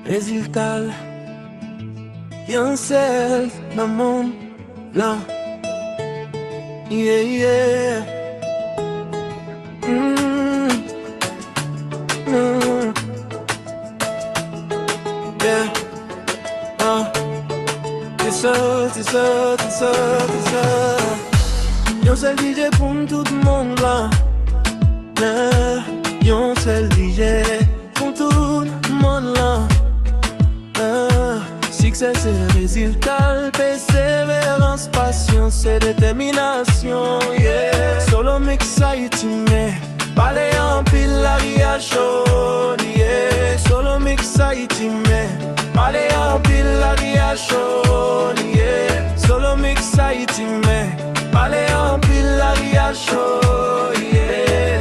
résultat, y'en seul dans le monde, là. Yeah, yeah. Mm. Mm. Yeah. Ah. C'est ça, c'est ça, c'est ça, c'est ça. Y'en seul DJ pour tout le monde, là. Y'en seul DJ pour tout le monde, là. Succès c'est résultat, persévérance, patience et détermination, yeah. Solo mix Haïti, mais parler en pile la vie à chaud, yeah. Solo mix Haïti, mais parler en pile la vie à chaud, yeah. Solo mix Haïti, mais parler en pile la vie à chaud, yeah.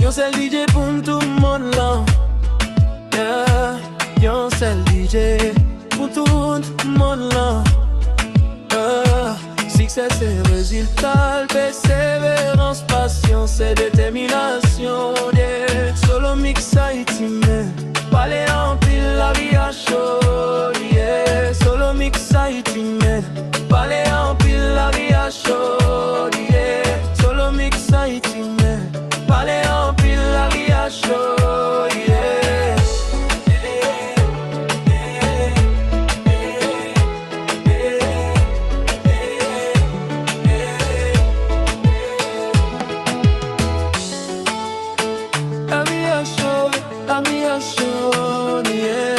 Y'en seul DJ pour tout le monde là, yeah. Y'en seul DJ pour tout le monde là, succès c'est résultat, persévérance, patience et détermination, yeah. Solo mix Haïti, mais parler en pile la vie à chaud, yeah. Solo mix Haïti, mais parler en pile la vie à chaud, yeah. Solo mix Haïti, mais parler en pile la vie à chaud, yeah. La vie à chaud, la vie à chaud, yeah.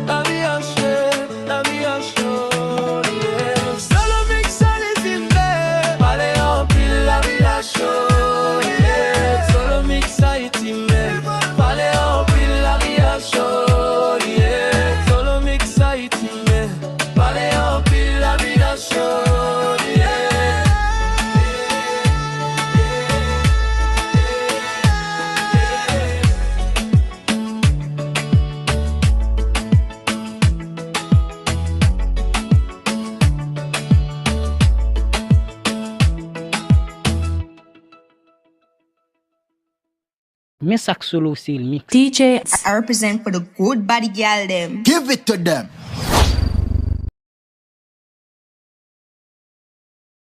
La vie à chaud, la vie à chaud, yeah. Solo mix Haïti, mais parler en pile la vie à chaud, yeah. Solo mix Haïti, mais parler en pile la vie à chaud, yeah. Solo mix Haïti, mais parler en pile la vie à chaud, yeah. Mais sac solo c'est le mix. DJ, I represent for the good body girl them. Give it to them.